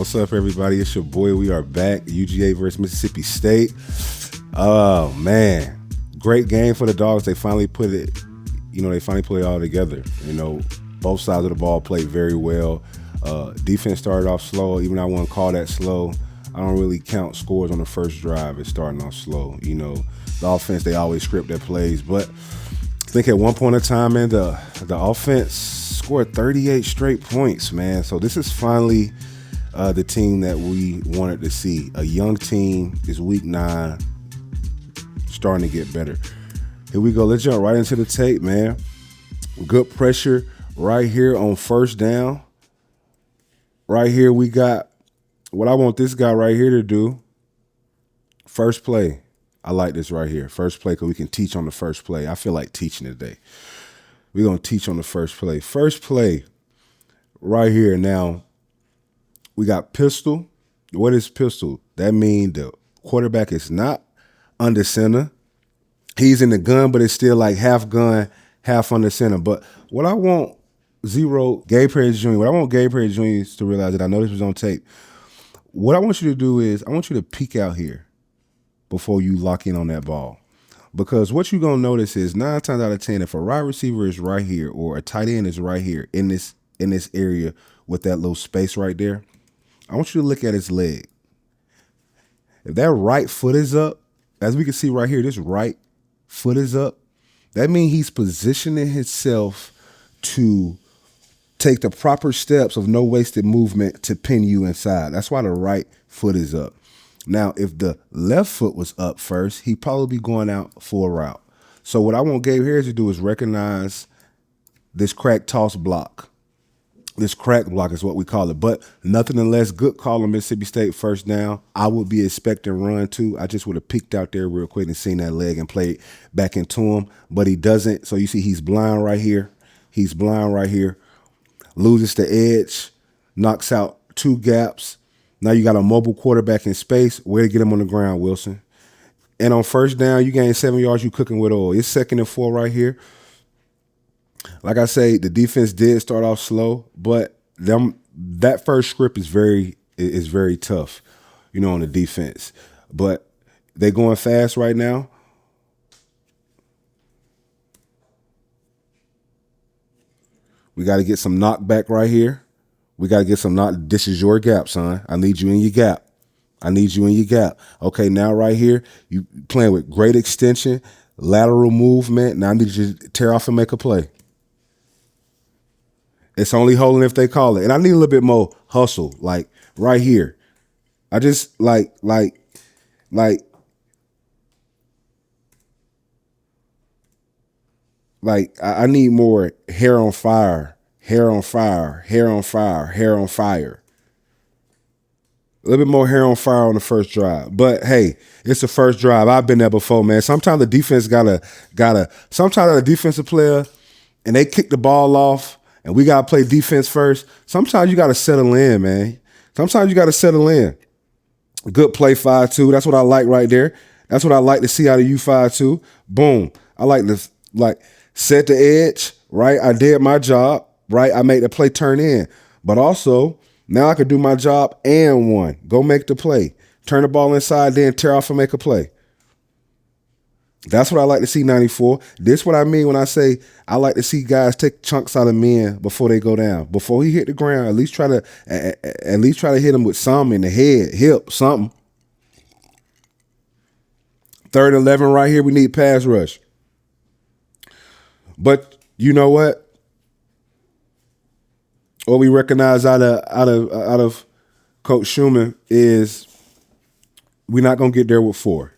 What's up, everybody? It's your boy. We are back. UGA versus Mississippi State. Oh, man. Great game for the Dogs. They finally put it, they finally put it all together. Both sides of the ball played very well. Defense started off slow. Even though I wouldn't call that slow. I don't really count scores on the first drive as starting off slow. The offense, they always script their plays. But I think at one point in time, man, the offense scored 38 straight points, man. So this is finally the team that we wanted to see. A young team is week 9, starting to get better. Here we go. Let's jump right into the tape, man. Good pressure right here on first down. Right here we got what I want this guy right here to do. First play. I like this right here. First play, because we can teach on the first play. I feel like teaching today. We're going to teach on the first play. First play right here. Now, we got pistol. What is pistol? That means the quarterback is not under center. He's in the gun, but it's still like half gun, half under center. But what I want Gabe Perry Jr., what I want Gabe Perry Jr. to realize, that I know this was on tape. What I want you to do is I want you to peek out here before you lock in on that ball. Because what you're going to notice is 9 times out of 10, if a wide receiver is right here or a tight end is right here in this area with that little space right there, I want you to look at his leg. If that right foot is up, as we can see right here, this right foot is up, that means he's positioning himself to take the proper steps of no wasted movement to pin you inside. That's why the right foot is up. Now, if the left foot was up first, he'd probably be going out for a route. So what I want Gabe Harris to do is recognize this crack toss block. This crack block is what we call it. But nothing unless good call on Mississippi State first down. I would be expecting run too. I just would have peeked out there real quick and seen that leg and played back into him. But he doesn't. So you see he's blind right here. He's blind right here. Loses the edge. Knocks out 2 gaps. Now you got a mobile quarterback in space. Way to get him on the ground, Wilson. And on first down, you gain 7 yards, you cooking with oil. It's 2nd and 4 right here. Like I say, the defense did start off slow, but that first script is very tough, on the defense. But they going fast right now. We got to get some knockback right here. We got to get some knock. This is your gap, son. I need you in your gap. I need you in your gap. Okay, now right here, you playing with great extension, lateral movement. Now I need you to tear off and make a play. It's only holding if they call it. And I need a little bit more hustle, like right here. I just like I need more hair on fire, hair on fire, hair on fire, hair on fire. A little bit more hair on fire on the first drive. But hey, it's the first drive. I've been there before, man. Sometimes the defense sometimes a defensive player and they kick the ball off and we gotta play defense first. Sometimes you gotta settle in, man. Sometimes you gotta settle in. Good play 5-2. That's what I like right there. That's what I like to see out of you 5-2. Boom. I like this, set the edge, right? I did my job, right? I made the play turn in. But also, now I could do my job and one. Go make the play. Turn the ball inside, then tear off and make a play. That's what I like to see, 94. This is what I mean when I say I like to see guys take chunks out of men before they go down. Before he hit the ground, at least try to hit him with something in the head, hip, something. 3rd and 11 right here, we need pass rush. But you know what? What we recognize out of Coach Schumann is we're not gonna get there with 4.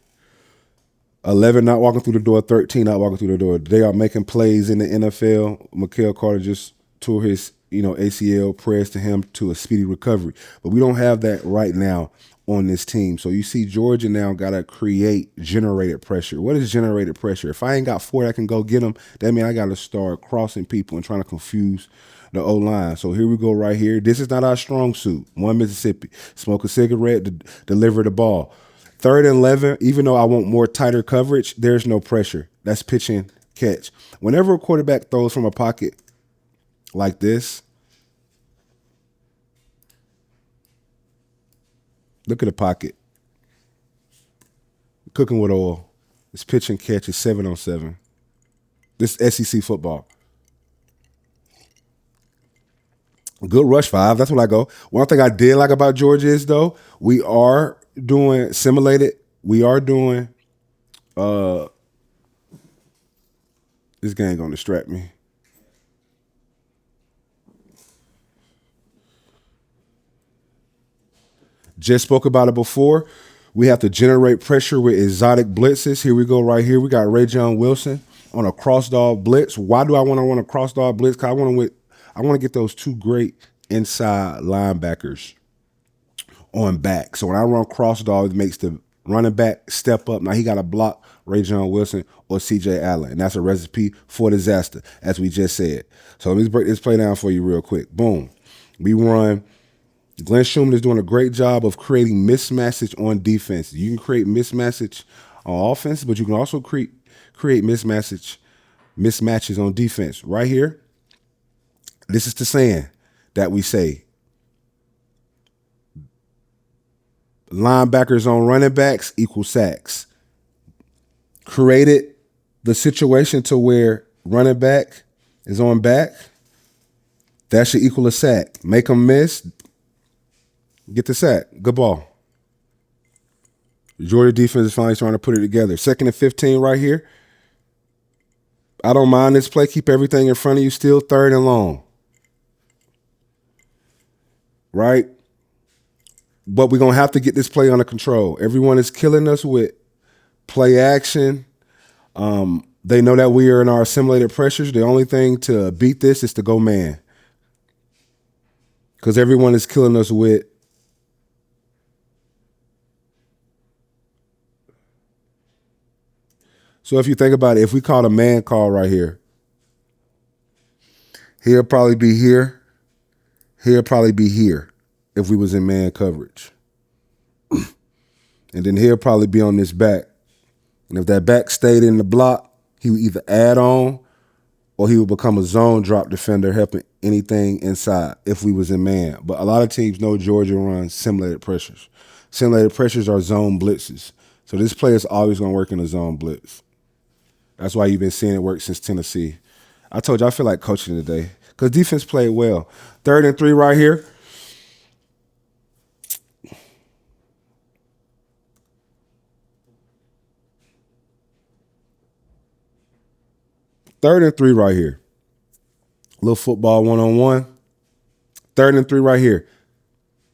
11 not walking through the door, 13 not walking through the door. They are making plays in the NFL. Mikael Carter just tore his ACL. Prayers to him to a speedy recovery. But we don't have that right now on this team. So you see Georgia now got to create generated pressure. What is generated pressure? If I ain't got 4 that can go get them, that means I got to start crossing people and trying to confuse the O-line. So here we go right here. This is not our strong suit. 1 Mississippi. Smoke a cigarette, deliver the ball. 3rd and 11, even though I want more tighter coverage, there's no pressure. That's pitch and catch. Whenever a quarterback throws from a pocket like this, Look at the pocket. Cooking with oil. It's pitch and catch. It's 7-on-7. This SEC football. Good rush 5. That's what I go. One thing I did like about Georgia is, though, we are doing simulated. We are doing this game gonna distract me. Just spoke about it before. We have to generate pressure with exotic blitzes. Here we go right here. We got Ray John Wilson on a cross dog blitz. Why do I want to run a cross dog blitz? Because I want to get those two great inside linebackers on back. So when I run cross dog, it makes the running back step up. Now he got to block Ray John Wilson or C.J. Allen. And that's a recipe for disaster, as we just said. So let me break this play down for you real quick. Boom. We run. Glenn Schumann is doing a great job of creating mismatches on defense. You can create mismatches on offense, but you can also create mismatches on defense. Right here, this is the saying that we say. Linebackers on running backs equal sacks. Created the situation to where running back is on back. That should equal a sack. Make them miss. Get the sack. Good ball. Georgia defense is finally trying to put it together. 2nd and 15 right here. I don't mind this play. Keep everything in front of you still. 3rd and long. Right? But we're going to have to get this play under control. Everyone is killing us with play action. They know that we are in our assimilated pressures. The only thing to beat this is to go man. Because everyone is killing us with So if you think about it, if we call a man call right here, he'll probably be here. He'll probably be here if we was in man coverage. And then he'll probably be on this back. And if that back stayed in the block, he would either add on or he would become a zone drop defender, helping anything inside if we was in man. But a lot of teams know Georgia runs simulated pressures. Simulated pressures are zone blitzes. So this play is always going to work in a zone blitz. That's why you've been seeing it work since Tennessee. I told you I feel like coaching today because defense played well. 3rd and 3 right here. Third and 3 right here. Little football one-on-one. 3rd and 3 right here.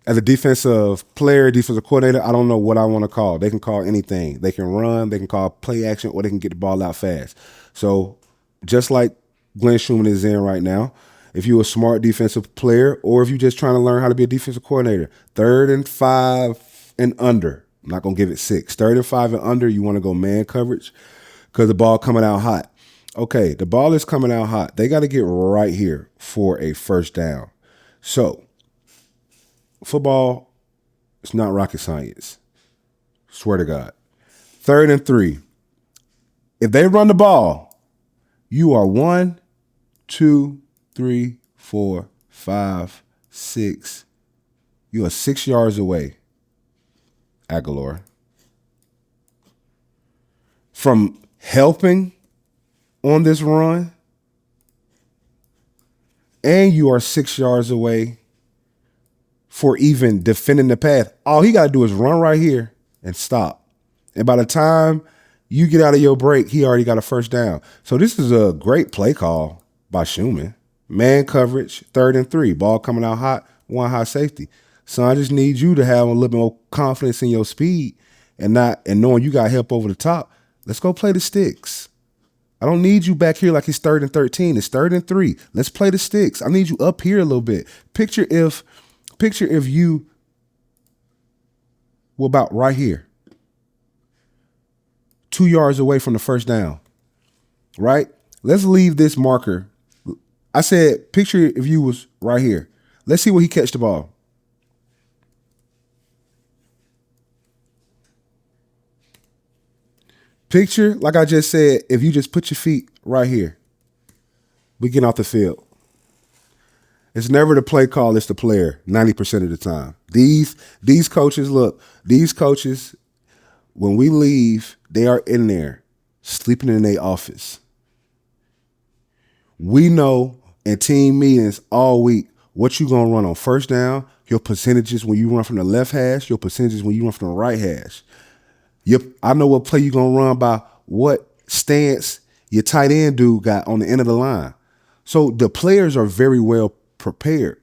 As a defensive player, defensive coordinator, I don't know what I want to call. They can call anything. They can run, they can call play action, or they can get the ball out fast. So just like Glenn Schumann is in right now, if you're a smart defensive player or if you're just trying to learn how to be a defensive coordinator, 3rd and 5 and under. I'm not going to give it 6. 3rd and 5 and under, you want to go man coverage because the ball coming out hot. Okay, the ball is coming out hot. They got to get right here for a first down. So football, it's not rocket science. Swear to God. 3rd and 3. If they run the ball, you are 1, 2, 3, 4, 5, 6. You are 6 yards away, Aguilar, from helping on this run, and you are 6 yards away for even defending the path. All he got to do is run right here and stop. And by the time you get out of your break, he already got a first down. So this is a great play call by Schumann. Man coverage, 3rd and 3. Ball coming out hot, 1 high safety. So I just need you to have a little bit more confidence in your speed and knowing you got help over the top. Let's go play the sticks. I don't need you back here like it's 3rd and 13. It's 3rd and 3. Let's play the sticks. I need you up here a little bit. Picture if you were about right here, 2 yards away from the first down, right? Let's leave this marker. I said, picture if you was right here. Let's see where he catch the ball. Picture, like I just said, if you just put your feet right here, we get off the field. It's never the play call, it's the player 90% of the time. These coaches, look, these coaches, when we leave, they are in there sleeping in their office. We know in team meetings all week what you gonna run on first down, your percentages when you run from the left hash, your percentages when you run from the right hash. I know what play you gonna run by what stance your tight end dude got on the end of the line. So the players are very well prepared.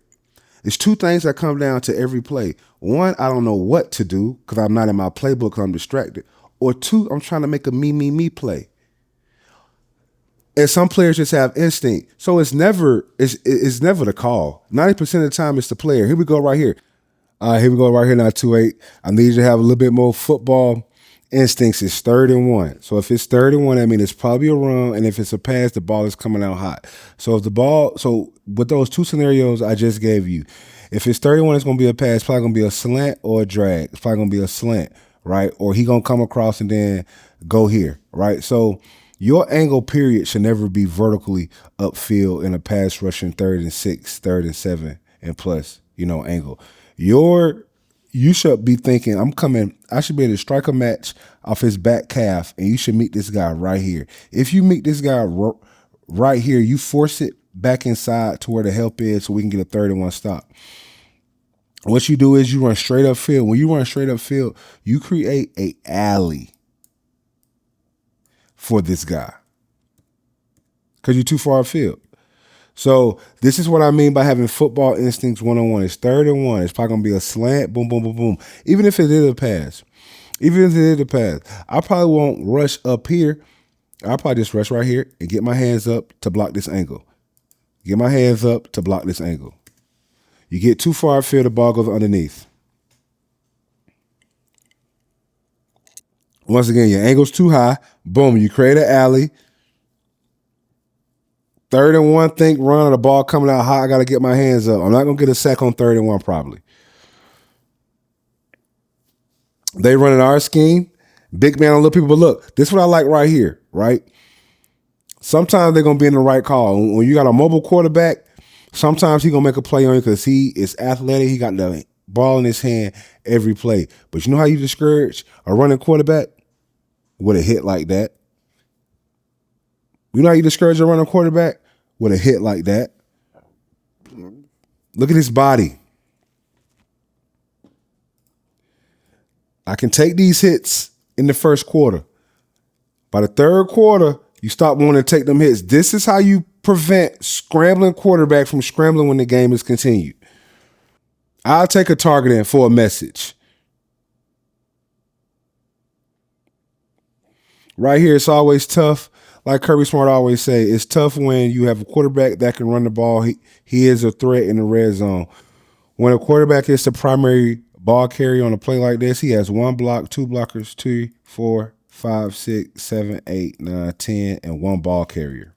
There's two things that come down to every play. One, I don't know what to do because I'm not in my playbook because I'm distracted. Or two, I'm trying to make a me play. And some players just have instinct. So it's never the call. 90% of the time it's the player. Here we go right here. Here we go right here now, 2-8. I need you to have a little bit more football instincts. It's 3rd and 1. So if it's 3rd and 1, I mean it's probably a run, and if it's a pass, the ball is coming out hot. So with those two scenarios I just gave you, if it's 3rd and 1, it's gonna be a pass, probably gonna be a slant or a drag. It's probably gonna be a slant, right? Or he gonna come across and then go here, right? So your angle period should never be vertically upfield in a pass rushing 3rd and 6, 3rd and 7, and plus, angle. You should be thinking, I should be able to strike a match off his back calf, and you should meet this guy right here. If you meet this guy right here, you force it back inside to where the help is so we can get a 3rd and 1 stop. What you do is you run straight up field. When you run straight up field, you create a alley for this guy because you're too far afield. So this is what I mean by having football instincts one-on-one. It's 3rd and 1. It's probably going to be a slant, boom, boom, boom, boom. Even if it is a pass. I probably won't rush up here. I'll probably just rush right here and get my hands up to block this angle. You get too far afield, the ball goes underneath. Once again, your angle's too high. Boom, you create an alley. 3rd and 1, think run, the ball coming out high. I got to get my hands up. I'm not going to get a sack on 3rd and 1 probably. They running our scheme. Big man on little people. But look, this is what I like right here, right? Sometimes they're going to be in the right call. When you got a mobile quarterback, sometimes he's going to make a play on you because he is athletic. He got the ball in his hand every play. But you know how you discourage a running quarterback? With a hit like that. You know how you discourage a running quarterback? With a hit like that. Look at his body. I can take these hits in the first quarter. By the 3rd quarter, you stop wanting to take them hits. This is how you prevent scrambling quarterback from scrambling when the game is continued. I'll take a target in for a message. Right here, it's always tough. Like Kirby Smart always say, it's tough when you have a quarterback that can run the ball. He is a threat in the red zone. When a quarterback is the primary ball carrier on a play like this, he has 1 block, 2 blockers, 2, 4, 5, 6, 7, 8, 9, 10, and 1 ball carrier.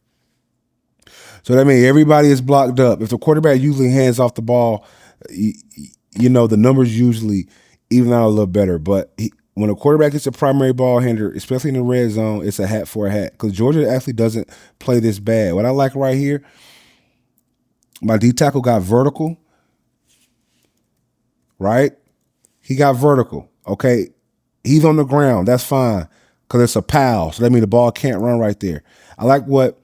So that means everybody is blocked up. If the quarterback usually hands off the ball, the numbers usually even out a little better. But when a quarterback is a primary ball handler, especially in the red zone, it's a hat for a hat. Because Georgia actually doesn't play this bad. What I like right here, my D tackle got vertical, right? He got vertical, okay? He's on the ground. That's fine because it's a pal. So that means the ball can't run right there. I like what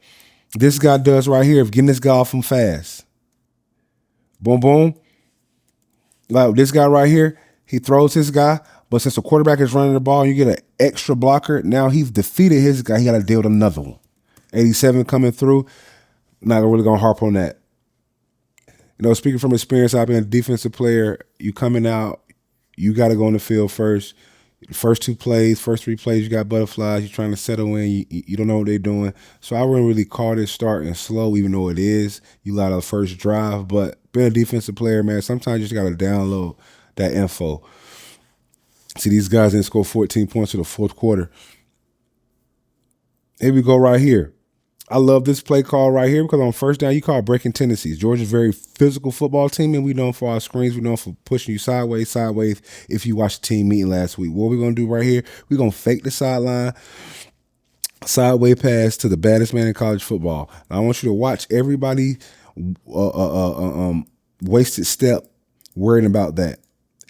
this guy does right here of getting this guy off him fast. Boom, boom. Like this guy right here, he throws his guy. But since the quarterback is running the ball and you get an extra blocker, now he's defeated his guy. He got to deal with another one. 87 coming through. Not really going to harp on that. Speaking from experience, I've been a defensive player. You coming out, you got to go on the field first. First 3 plays, you got butterflies. You're trying to settle in. You don't know what they're doing. So I wouldn't really call this starting slow, even though it is. You got a first drive. But being a defensive player, man, sometimes you just got to download that info. See, these guys didn't score 14 points in the 4th quarter. Here we go right here. I love this play call right here because on first down, you call breaking tendencies. Georgia's a very physical football team, and we known for our screens. We known for pushing you sideways, if you watched the team meeting last week. What we're going to do right here, we're going to fake the sideline, sideway pass to the baddest man in college football. Now, I want you to watch everybody wasted step worrying about that.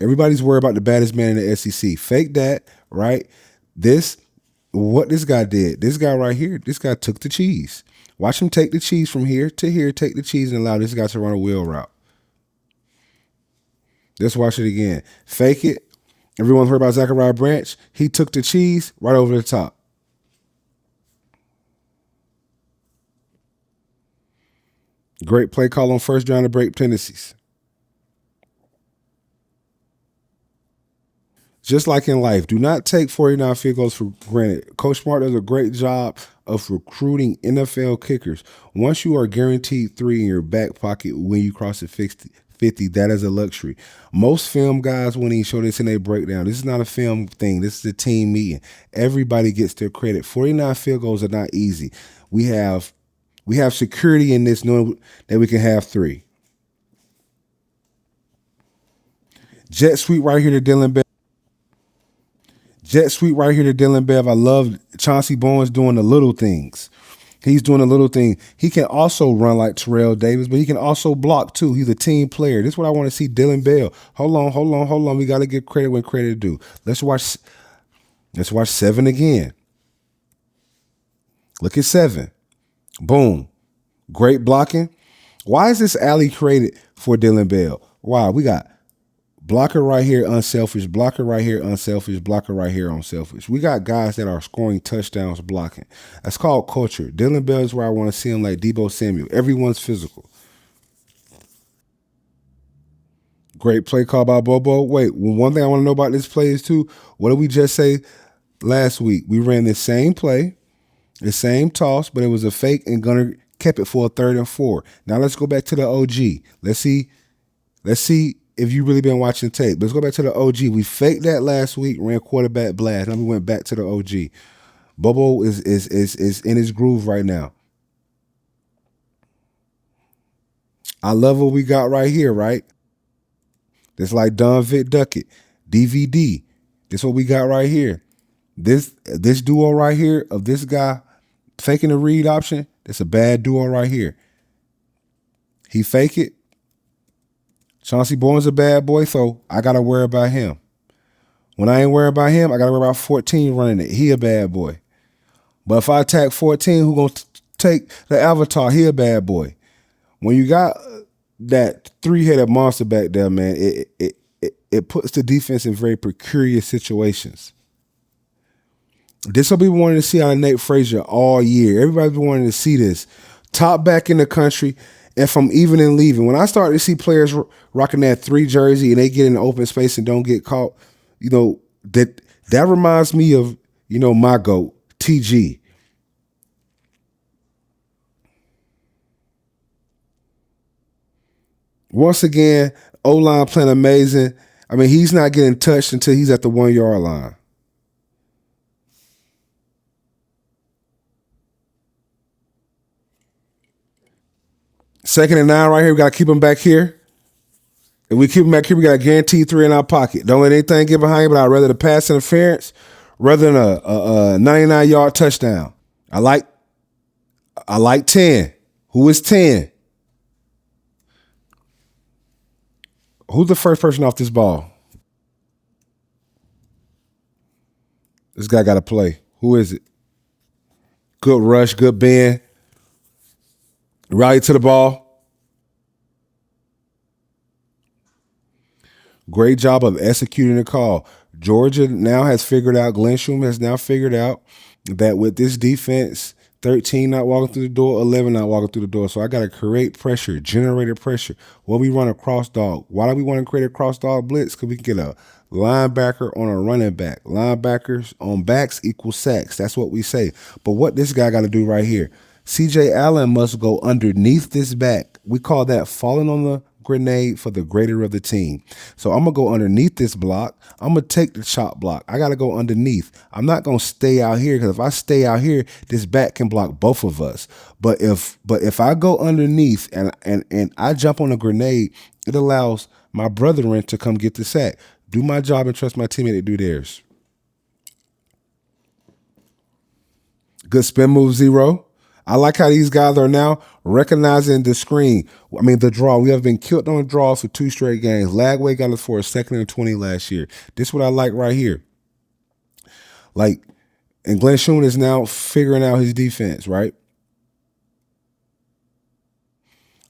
Everybody's worried about the baddest man in the SEC. Fake that, right? What this guy did, this guy right here, this guy took the cheese. Watch him take the cheese from here to here, take the cheese and allow this guy to run a wheel route. Let's watch it again. Fake it. Everyone's worried about Zachariah Branch. He took the cheese right over the top. Great play call on first down to break tendencies. Just like in life, do not take 49 field goals for granted. Coach Smart does a great job of recruiting NFL kickers. Once you are guaranteed 3 in your back pocket when you cross the 50, that is a luxury. Most film guys wouldn't even show this in their breakdown. This is not a film thing. This is a team meeting. Everybody gets their credit. 49 field goals are not easy. We have security in this, knowing that we can have 3. Jet sweep right here to Dylan Bev. Jet sweep right here to Dylan Bev. I love Chauncey Bowens doing the little things. He's doing a little thing. He can also run like Terrell Davis, but he can also block too. He's a team player. This is what I want to see Dylan Bell. Hold on. We got to give credit when credit is due. Let's watch 7 again. Look at 7. Boom. Great blocking. Why is this alley created for Dylan Bell? Wow, we got blocker right here, unselfish. Blocker right here, unselfish. Blocker right here, unselfish. We got guys that are scoring touchdowns blocking. That's called culture. Dylan Bell is where I want to see him like Debo Samuel. Everyone's physical. Great play call by Bobo. Wait, one thing I want to know about this play is too, what did we just say last week? We ran the same play, the same toss, but it was a fake and Gunner kept it for a 3rd and 4. Now let's go back to the OG. Let's see if you've really been watching tape. Let's go back to the OG. We faked that last week, ran quarterback blast. Now we went back to the OG. Bobo is in his groove right now. I love what we got right here, right? It's like Don Vic Duckett, DVD. This is what we got right here. This duo right here of this guy faking the read option, it's a bad duo right here. He fake it. Chauncey Bowen's a bad boy, so I got to worry about him. When I ain't worried about him, I got to worry about 14 running it. He a bad boy. But if I attack 14, who going to take the avatar? He a bad boy. When you got that 3-headed monster back there, man, it puts the defense in very precarious situations. This will be wanting to see out of Nate Frazier all year. Everybody's been wanting to see this. Top back in the country. And from even and leaving, when I start to see players rocking that 3 jersey and they get in the open space and don't get caught, that reminds me of, my GOAT, TG. Once again, O-line playing amazing. I mean, he's not getting touched until he's at the 1-yard line. Second and 9 right here. We got to keep him back here. If we keep him back here, we got a guaranteed 3 in our pocket. Don't let anything get behind you, but I'd rather the pass interference rather than a 99-yard touchdown. I like 10. Who is 10? Who's the first person off this ball? This guy got to play. Who is it? Good rush, good bend. Rally to the ball. Great job of executing the call. Georgia now has figured out, Glenn Schumann has now figured out that with this defense, 13 not walking through the door, 11 not walking through the door. So I got to create pressure, generated pressure. When we run a cross dog, why do we want to create a cross dog blitz? Because we can get a linebacker on a running back. Linebackers on backs equal sacks. That's what we say. But what this guy got to do right here, C.J. Allen must go underneath this back. We call that falling on the grenade for the greater of the team. So I'm going to go underneath this block. I'm going to take the chop block. I got to go underneath. I'm not going to stay out here because if I stay out here, this back can block both of us. But if I go underneath and I jump on a grenade, it allows my brethren to come get the sack. Do my job and trust my teammate to do theirs. Good spin move, 0. I like how these guys are now Recognizing the screen. I mean, the draw. We have been killed on draws for 2 straight games. Lagway got us for a 2nd and 20 last year. This is what I like right here. Like, and Glenn Schumann is now figuring out his defense, right?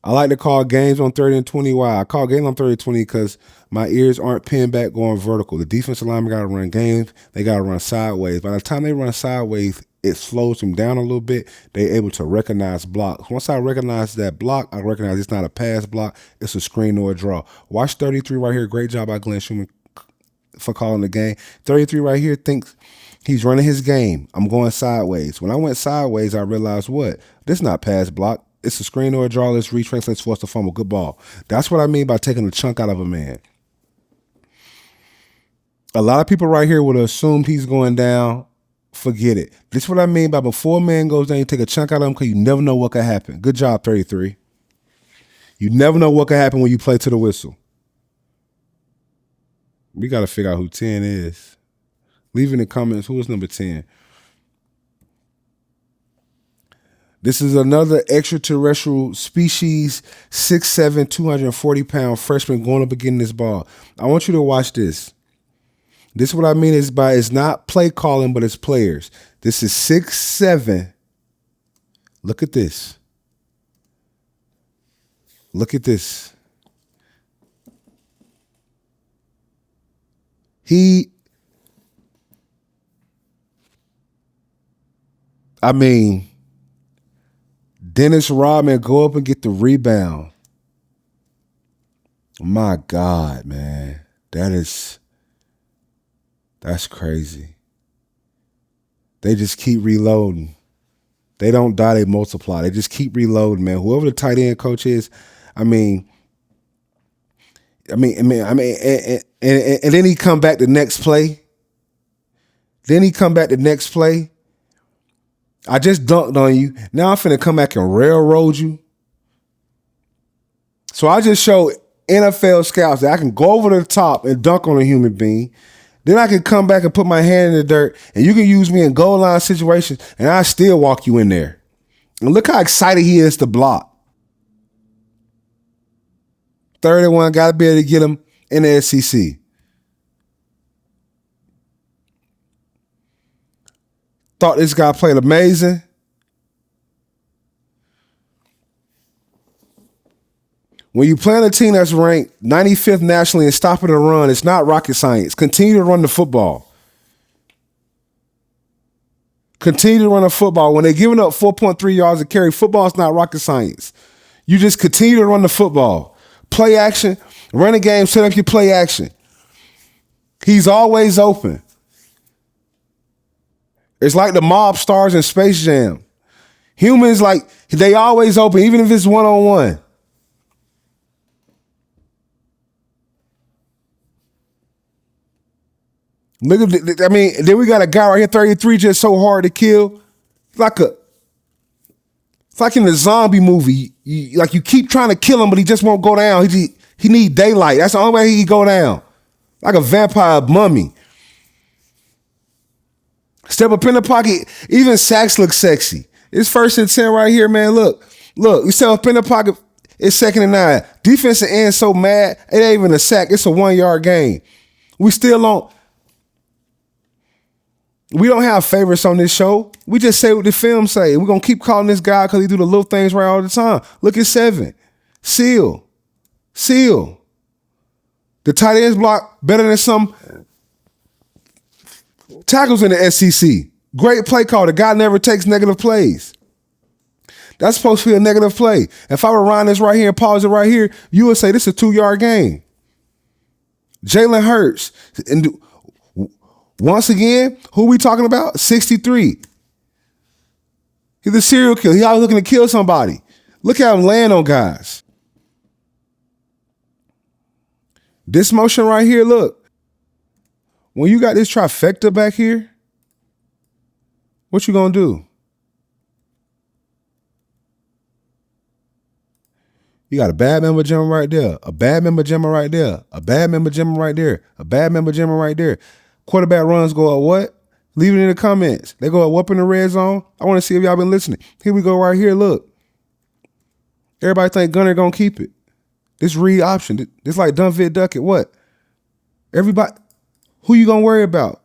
I like to call games on 30 and 20. Why? I call games on 30 and 20 because my ears aren't pinned back going vertical. The defensive lineman got to run games. They got to run sideways. By the time they run sideways, it slows them down a little bit. They're able to recognize blocks. Once I recognize that block, I recognize it's not a pass block. It's a screen or a draw. Watch 33 right here. Great job by Glenn Schumann for calling the game. 33 right here thinks he's running his game. I'm going sideways. When I went sideways, I realized what? This is not pass block. It's a screen or a draw. Let's retrace. Let's force the fumble. Good ball. That's what I mean by taking a chunk out of a man. A lot of people right here would have assumed he's going down. Forget it. This is what I mean by before a man goes down, you take a chunk out of him because you never know what could happen. Good job, 33. You never know what could happen when you play to the whistle. We got to figure out who 10 is. Leave in the comments who is number 10. This is another extraterrestrial species, 6'7", 240-pound freshman going up against this ball. I want you to watch this. This is what I mean is by it's not play calling, but it's players. This is 6'7". Look at this. Look at this. Dennis Rodman go up and get the rebound. My God, man. That's crazy. They just keep reloading. They don't die, they multiply. They just keep reloading, man. Whoever the tight end coach is, and then he come back the next play. I just dunked on you. Now I'm finna come back and railroad you. So I just show NFL scouts that I can go over the top and dunk on a human being. Then I can come back and put my hand in the dirt, and you can use me in goal line situations, and I still walk you in there. And look how excited he is to block. 31, got to be able to get him in the SEC. Thought this guy played amazing. When you play on a team that's ranked 95th nationally and stopping the run, it's not rocket science. Continue to run the football. Continue to run the football. When they're giving up 4.3 yards a carry, football is not rocket science. You just continue to run the football. Play action, run a game, set up your play action. He's always open. It's like the mob stars in Space Jam. Humans, like, they always open, even if it's one-on-one. Look at, then we got a guy right here, 33, just so hard to kill. It's like in the zombie movie. You keep trying to kill him, but he just won't go down. He need daylight. That's the only way he can go down. Like a vampire mummy. Step up in the pocket. Even sacks look sexy. It's 1st and 10 right here, man. Look. You step up in the pocket. It's 2nd and 9. Defensive end so mad. It ain't even a sack. It's a 1-yard gain. We don't have favorites on this show. We just say what the film say. We're going to keep calling this guy because he do the little things right all the time. Look at 7. Seal. The tight ends block better than some tackles in the SEC. Great play call. The guy never takes negative plays. That's supposed to be a negative play. If I were run this right here and pause it right here, you would say this is a 2-yard gain. Jalen Hurts. And once again, who we talking about? 63. He's a serial killer. He always looking to kill somebody. Look at him land on guys. This motion right here, look. When you got this trifecta back here, what you gonna do? You got a bad member jammer right there, a bad member jammer right there, a bad member jammer right there, a bad member jammer right there. Quarterback runs go up what? Leave it in the comments. They go up in the red zone. I want to see if y'all been listening. Here we go right here, look. Everybody think Gunner gonna keep it. This read option. This like done vid duck it. What? Everybody, who you gonna worry about?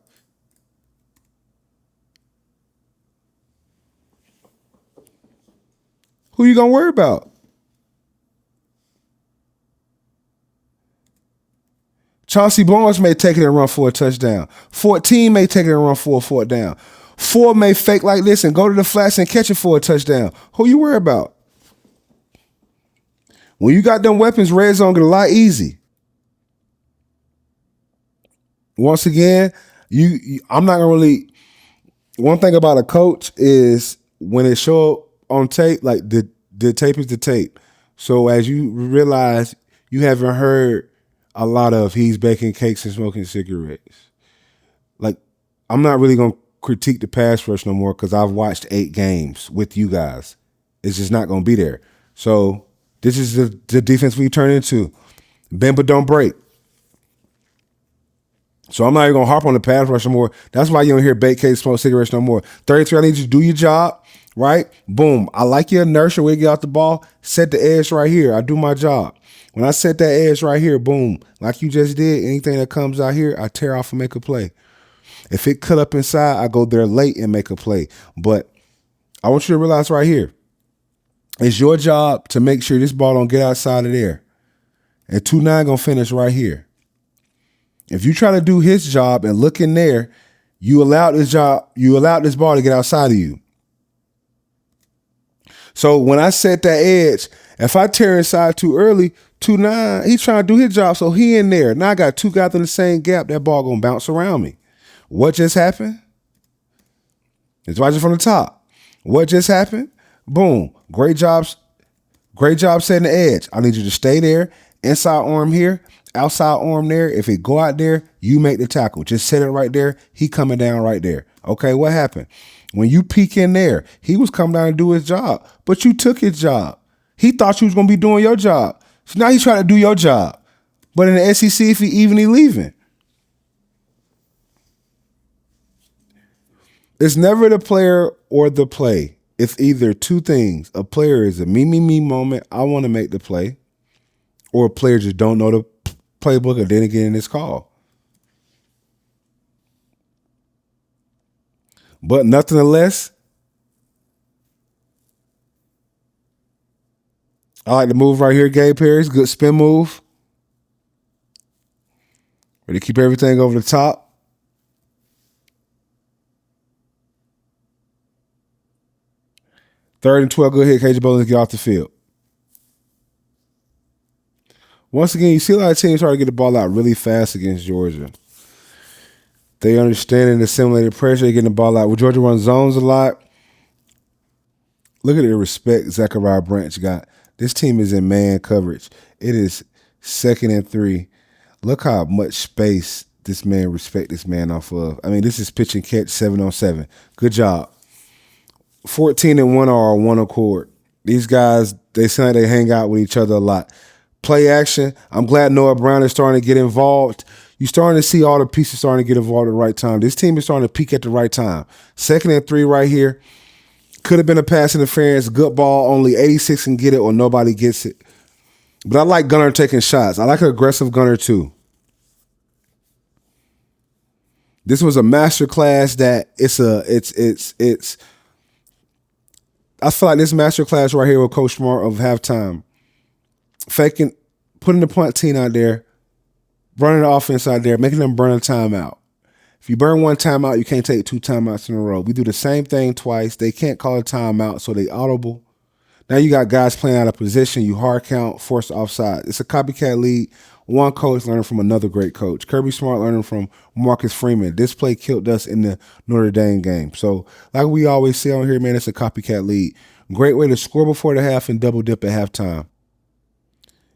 Who you gonna worry about? Chauncey Barnes may take it and run for a touchdown. 14 may take it and run for a fourth down. 4 may fake like this and go to the flats and catch it for a touchdown. Who you worry about? When you got them weapons, red zone get a lot easy. Once again, I'm not gonna really. One thing about a coach is when it show up on tape, like the tape is the tape. So as you realize, you haven't heard a lot of he's baking cakes and smoking cigarettes. Like, I'm not really gonna critique the pass rush no more because I've watched 8 games with you guys. It's just not gonna be there. So this is the defense we turn into. Bend but don't break. So I'm not even gonna harp on the pass rush no more. That's why you don't hear bake cakes, smoke cigarettes no more. 33, I need you to do your job, right? Boom. I like your inertia when you get out the ball. Set the edge right here. I do my job. When I set that edge right here, boom, like you just did, anything that comes out here, I tear off and make a play. If it cut up inside, I go there late and make a play. But I want you to realize right here, it's your job to make sure this ball don't get outside of there. And 2-9 gonna finish right here. If you try to do his job and look in there, you allowed this ball to get outside of you. So when I set that edge, if I tear inside too early, 2-9, he's trying to do his job, so he in there. Now I got 2 guys in the same gap. That ball gonna bounce around me. What just happened? It's watching from the top. What just happened? Boom. Great job setting the edge. I need you to stay there. Inside arm here, outside arm there. If it go out there, you make the tackle. Just set it right there. He coming down right there. Okay, what happened? When you peek in there, he was coming down and do his job, but you took his job. He thought you was going to be doing your job. So now he's trying to do your job. But in the SEC, if he leaving. It's never the player or the play. It's either 2 things. A player is a me moment. I want to make the play. Or a player just don't know the playbook and didn't get in this call. But nonetheless, I like the move right here, Gabe Harris. Good spin move. Ready to keep everything over the top. 3rd and 12, good hit. KJ Bowling get off the field. Once again, you see a lot of teams try to get the ball out really fast against Georgia. They understand and assimilated pressure. They're getting the ball out. Well, Georgia runs zones a lot. Look at the respect Zachariah Branch got. This team is in man coverage. It is 2nd and 3. Look how much space this man respect this man off of. I mean, this is pitch and catch 7-on-7. Good job. 14 and 1 are on one accord. These guys, they seem like they hang out with each other a lot. Play action. I'm glad Noah Brown is starting to get involved. You're starting to see all the pieces starting to get involved at the right time. This team is starting to peak at the right time. 2nd and 3 right here. Could have been a pass interference. Good ball. Only 86 can get it or nobody gets it. But I like Gunner taking shots. I like an aggressive Gunner too. This was a masterclass that it's I feel like this masterclass right here with Coach Smart of halftime. Faking, putting the punt team out there, running the offense out there, making them burn a timeout. If you burn one timeout, you can't take 2 timeouts in a row. We do the same thing twice. They can't call a timeout, so they audible. Now you got guys playing out of position. You hard count, force offside. It's a copycat league. One coach learning from another great coach. Kirby Smart learning from Marcus Freeman. This play killed us in the Notre Dame game. So like we always say on here, man, it's a copycat league. Great way to score before the half and double dip at halftime.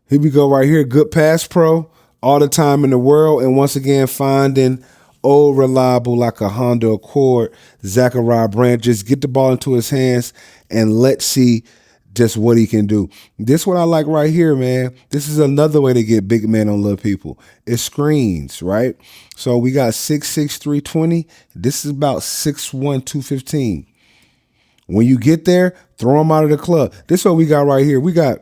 Here we go right here. Good pass pro. All the time in the world. And once again, finding old reliable like a Honda Accord. Zachariah Branch. Just get the ball into his hands and let's see just what he can do. This is what I like right here, man. This is another way to get big men on little people. It's screens, right? So we got 6'6", 320. This is about 6'1", 215. When you get there, throw them out of the club. This is what we got right here. We got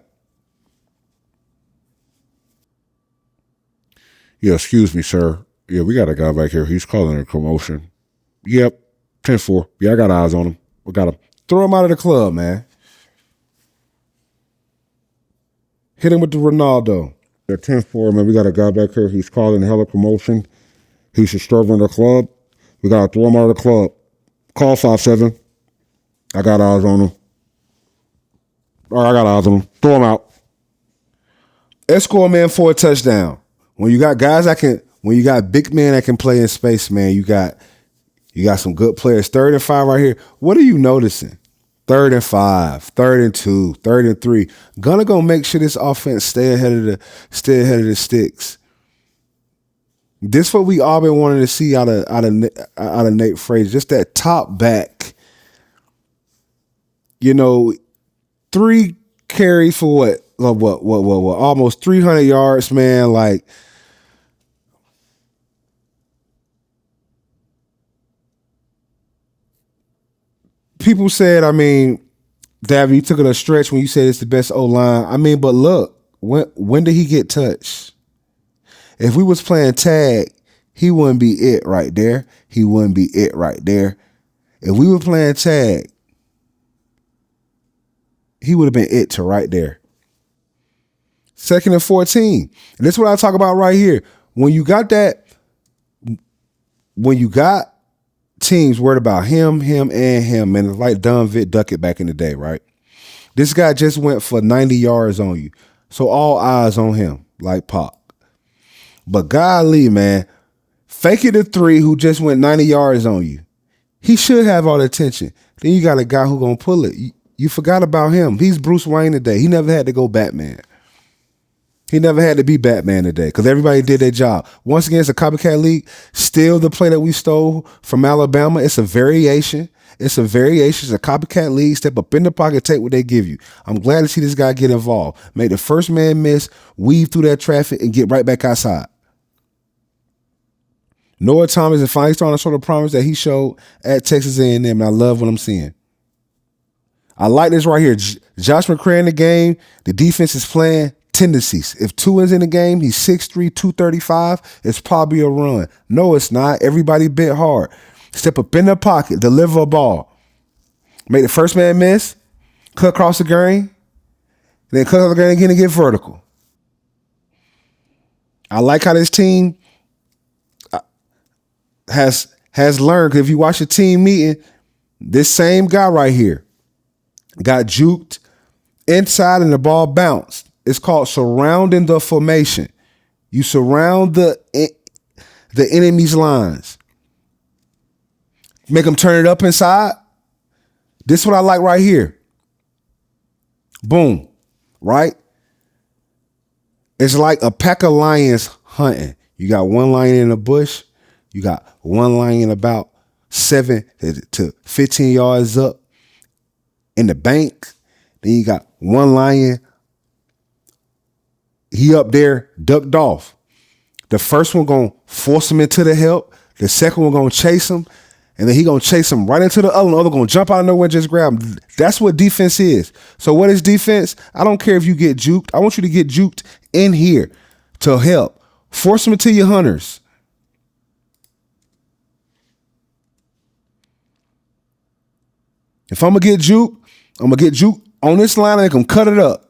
Yeah, excuse me, sir. Yeah, we got a guy back here. He's calling a commotion. Yep, 10-4. Yeah, I got eyes on him. We got him. Throw him out of the club, man. Hit him with the Ronaldo. Yeah, 10-4, man. We got a guy back here. He's causing hella commotion. He's disturbing the club. We got to throw him out of the club. Call 5-7. I got eyes on him. All right, I got eyes on him. Throw him out. Escort man for a touchdown. When you got guys when you got big men that can play in space, man, you got some good players. 3rd and 5 right here. What are you noticing? 3rd and 5, 3rd and 2, 3rd and 3. Gonna make sure this offense stay ahead of the sticks. This what we all been wanting to see out of Nate Frazier. Just that top back. 3 carries for what? Almost 300 yards, man. Like, people said, Davin, you took it a stretch when you said it's the best O-line. But look, when did he get touched? If we was playing tag, he wouldn't be it right there. He wouldn't be it right there. If we were playing tag, he would have been it to right there. 2nd and 14. And this is what I talk about right here. When you got teams worried about him, and him, and it's like Dunn Vitt Duckett back in the day, right? This guy just went for 90 yards on you. So all eyes on him, like Pac. But golly, man, fake it a 3 who just went 90 yards on you. He should have all the attention. Then you got a guy who gonna pull it. You forgot about him. He's Bruce Wayne today. He never had to go Batman. He never had to be Batman today because everybody did their job. Once again, it's a copycat league. Still the play that we stole from Alabama. It's a variation. It's a copycat league. Step up in the pocket, take what they give you. I'm glad to see this guy get involved. Make the first man miss, weave through that traffic, and get right back outside. Noah Thomas is finally starting to show the promise that he showed at Texas A&M, and I love what I'm seeing. I like this right here. Josh McCray in the game. The defense is playing tendencies. If Tua's in the game, he's 6'3", 235. It's probably a run. No, it's not. Everybody bit hard. Step up in the pocket, deliver a ball. Make the first man miss, cut across the grain, then cut across the grain again and get vertical. I like how this team has learned. Because if you watch the team meeting, this same guy right here got juked inside and the ball bounced. It's called surrounding the formation. You surround the enemy's lines. Make them turn it up inside. This is what I like right here. Boom. Right? It's like a pack of lions hunting. You got one lion in the bush. You got one lion about 7 to 15 yards up in the bank. Then you got one lion. He up there, ducked off. The first one going to force him into the help. The second one going to chase him. And then he going to chase him right into the other one. The other going to jump out of nowhere and just grab him. That's what defense is. So what is defense? I don't care if you get juked. I want you to get juked in here to help. Force them into your hunters. If I'm going to get juked on this line and they can cut it up.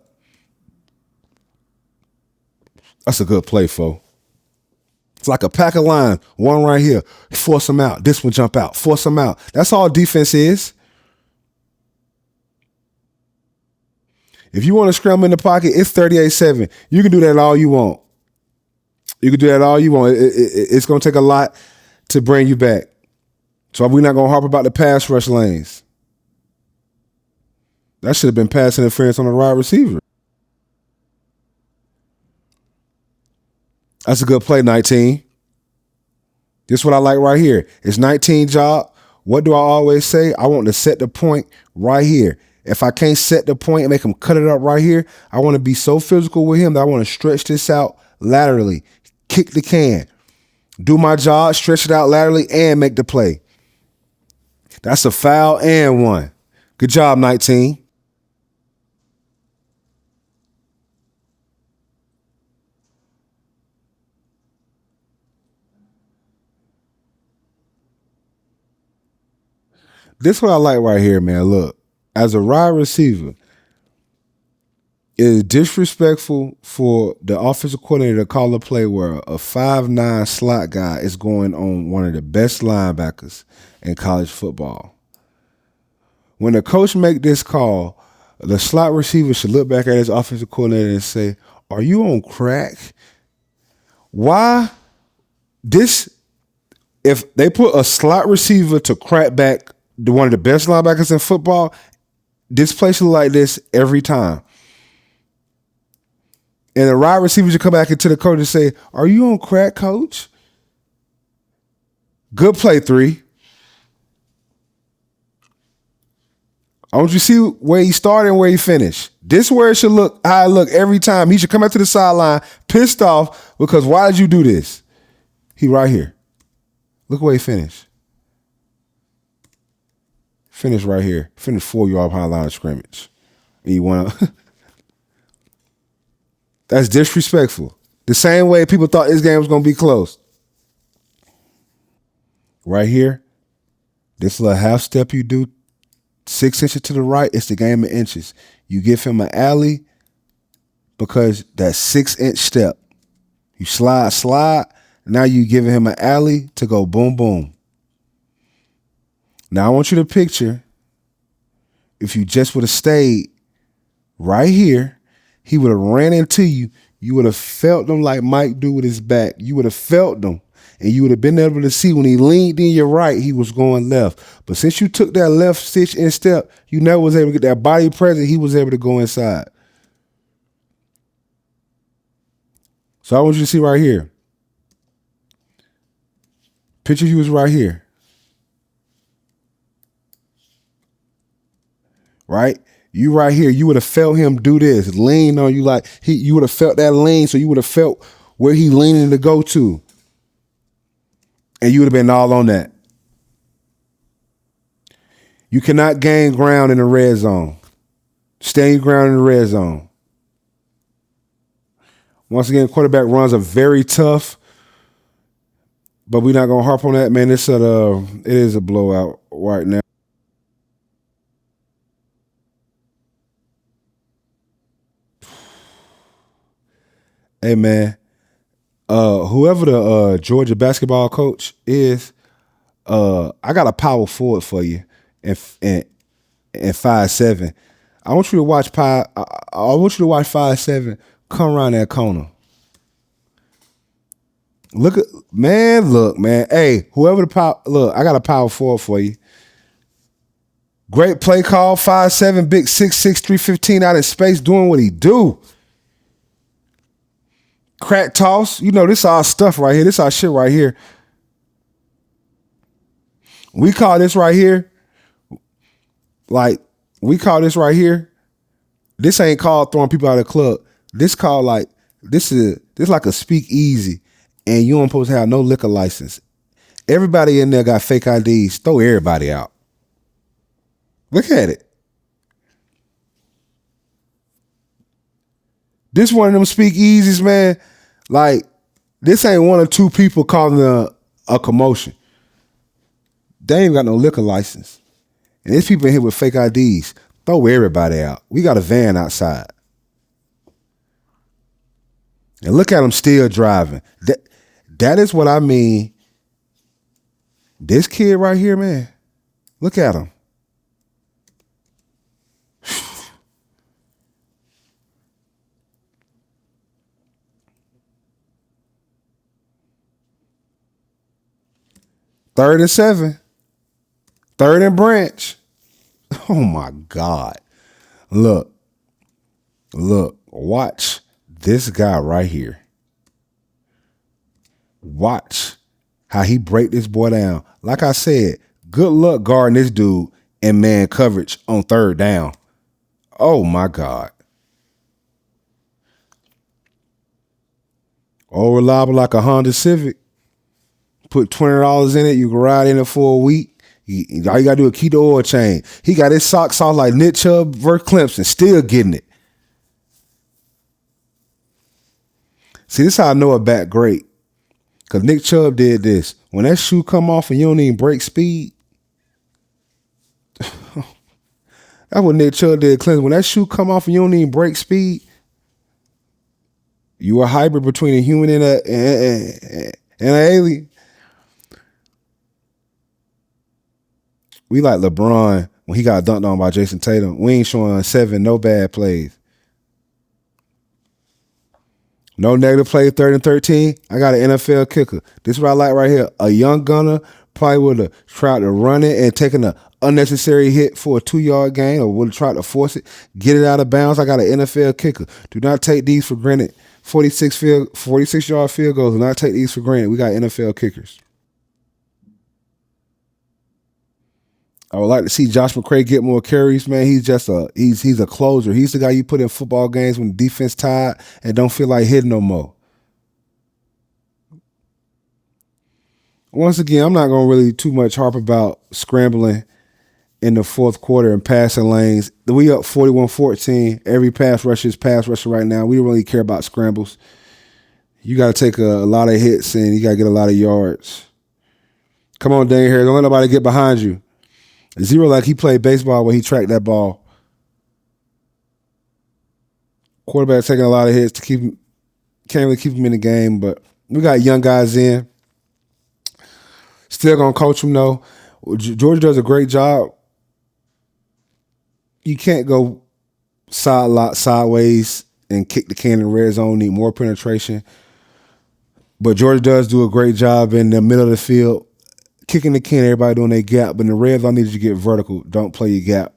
That's a good play, fo. It's like a pack of lions. One right here. Force them out. This one jump out. Force them out. That's all defense is. If you want to scramble in the pocket, it's 38-7. You can do that all you want. It's going to take a lot to bring you back. So we're not going to harp about the pass rush lanes. That should have been pass interference on the wide receiver. That's a good play, 19. This is what I like right here. It's 19 job. What do I always say? I want to set the point right here. If I can't set the point and make him cut it up right here, I want to be so physical with him that I want to stretch this out laterally, kick the can, do my job, stretch it out laterally, and make the play. That's a foul and one. Good job, 19. This what I like right here, man. Look, as a wide receiver, it is disrespectful for the offensive coordinator to call a play where a 5'9" slot guy is going on one of the best linebackers in college football. When the coach make this call, the slot receiver should look back at his offensive coordinator and say, "Are you on crack? Why this? If they put a slot receiver to crack back to one of the best linebackers in football, this place look like this every time." And the wide receiver should come back into the coach and say, "Are you on crack, coach? Good play, 3. I want you to see where he started and where he finished. This is where it should look, how it look every time. He should come out to the sideline pissed off because why did you do this? He right here. Look where he finished. Finish right here. Finish 4-yard behind line of scrimmage. And you want to... That's disrespectful. The same way people thought this game was going to be close. Right here, this little half step you do, 6 inches to the right, it's the game of inches. You give him an alley because that 6-inch step. You slide. Now you giving him an alley to go boom, boom. Now I want you to picture if you just would have stayed right here, he would have ran into you. You would have felt them like Mike do with his back. You would have felt them. And you would have been able to see when he leaned in your right, he was going left. But since you took that left stitch in step, you never was able to get that body present. He was able to go inside. So I want you to see right here. Picture he was right here. Right? You right here, you would have felt him do this, lean on you like you would have felt that lean, so you would have felt where he leaning to go to. And you would have been all on that. You cannot gain ground in the red zone. Stay your ground in the red zone. Once again, quarterback runs are very tough, but we're not gonna harp on that, man. It is a blowout right now. Hey man, whoever the Georgia basketball coach is, I got a power forward for you, and 5'7". I want you to watch 5'7" come around that corner. Look, man. Hey, whoever the power, look, I got a power forward for you. Great play call, 5'7", big 6'6", 315 out in space, doing what he do. Crack toss, you know, this our stuff right here. This our shit right here. We call this right here, this ain't called throwing people out of the club. This called like, this like a speak easy, and you don't supposed to have no liquor license. Everybody in there got fake IDs. Throw everybody out. Look at it. This one of them speak easies, man. Like, this ain't one or two people causing a commotion. They ain't got no liquor license. And there's people in here with fake IDs. Throw everybody out. We got a van outside. And look at them still driving. That is what I mean. This kid right here, man. Look at him. Third and 7. Third and branch. Oh my God. Look. Watch this guy right here. Watch how he break this boy down. Like I said, good luck guarding this dude in man coverage on third down. Oh my God. All reliable like a Honda Civic. Put $20 in it. You can ride in it for a week. All you got to do is keep the oil change. He got his socks off like Nick Chubb versus Clemson. Still getting it. See, this is how I know a back great. Because Nick Chubb did this. When that shoe come off and you don't even break speed, That's what Nick Chubb did, Clemson. When that shoe come off and you don't even break speed, you a hybrid between a human and an alien. We like LeBron when he got dunked on by Jason Tatum. We ain't showing 7, no bad plays. No negative play, 3rd and 13. I got an NFL kicker. This is what I like right here. A young gunner probably would have tried to run it and taken an unnecessary hit for a 2-yard gain, or would have tried to force it, get it out of bounds. I got an NFL kicker. Do not take these for granted. 46-yard field goals. Do not take these for granted. We got NFL kickers. I would like to see Josh McCray get more carries, man. He's a closer. He's the guy you put in football games when the defense tired and don't feel like hitting no more. Once again, I'm not going to really too much harp about scrambling in the fourth quarter and passing lanes. We up 41-14. Every pass rusher is pass rusher right now. We don't really care about scrambles. You got to take a lot of hits and you got to get a lot of yards. Come on, Dane Harris. Don't let nobody get behind you. Zero like he played baseball when he tracked that ball. Quarterback taking a lot of hits to keep him, can't really keep him in the game, but we got young guys in. Still gonna coach them though. Georgia does a great job. You can't go sideways and kick the can in the red zone. Need more penetration. But Georgia does do a great job in the middle of the field, kicking the can, everybody doing their gap. But in the red zone, I need you to get vertical. Don't play your gap.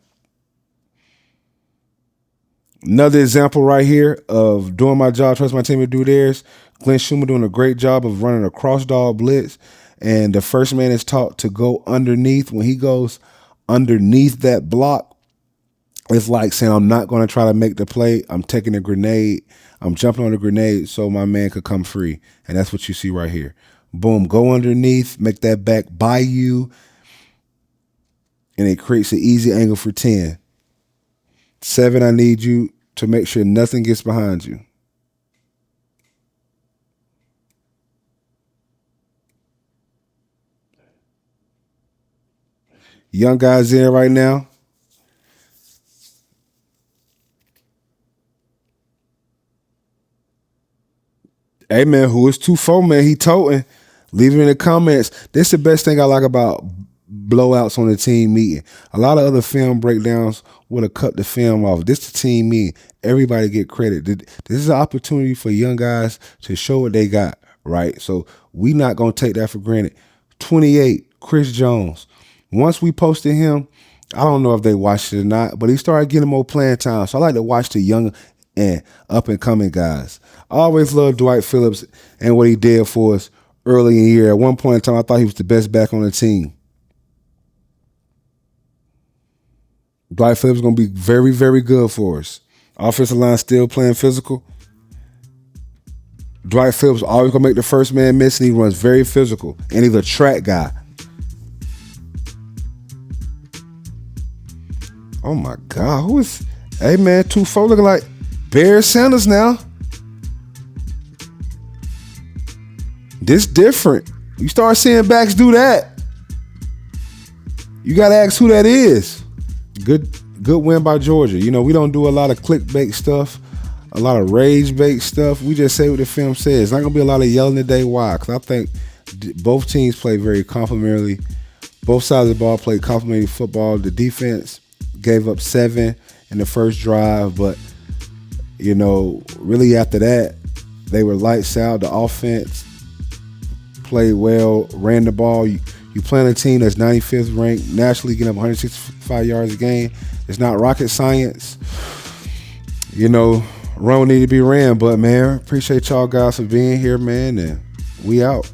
Another example right here of doing my job, trust my team to do theirs. Glenn Schumer doing a great job of running a cross dog blitz. And the first man is taught to go underneath. When he goes underneath that block, it's like saying, I'm not going to try to make the play. I'm taking a grenade. I'm jumping on the grenade so my man could come free. And that's what you see right here. Boom, go underneath, make that back by you, and it creates an easy angle for 10. 7, I need you to make sure nothing gets behind you. Young guys in right now. Hey, man, who is 2-4, man? He toting. Leave it in the comments. This is the best thing I like about blowouts on the team meeting. A lot of other film breakdowns would have cut the film off. This the team meeting. Everybody get credit. This is an opportunity for young guys to show what they got, right? So we not going to take that for granted. 28, Chris Jones. Once we posted him, I don't know if they watched it or not, but he started getting more playing time. So I like to watch the young and up-and-coming guys. I always loved Dwight Phillips and what he did for us early in the year. At one point in time, I thought he was the best back on the team. Dwight Phillips is going to be very, very good for us. Offensive line still playing physical. Dwight Phillips always going to make the first man miss, and he runs very physical. And he's a track guy. Oh, my God. Who is... Hey, man, 2-4 looking like Barry Sanders now. This different. You start seeing backs do that, you got to ask who that is. Good win by Georgia. You know, we don't do a lot of clickbait stuff, a lot of rage-bait stuff. We just say what the film says. It's not going to be a lot of yelling today. Why? Because I think both teams play very complementary. Both sides of the ball play complementary football. The defense gave up 7 in the first drive, but, you know, really after that, they were lights out. The offense played well, ran the ball. You playing a team that's 95th ranked, nationally getting up 165 yards a game. It's not rocket science. You know, run need to be ran, but, man, appreciate y'all guys for being here, man, and we out.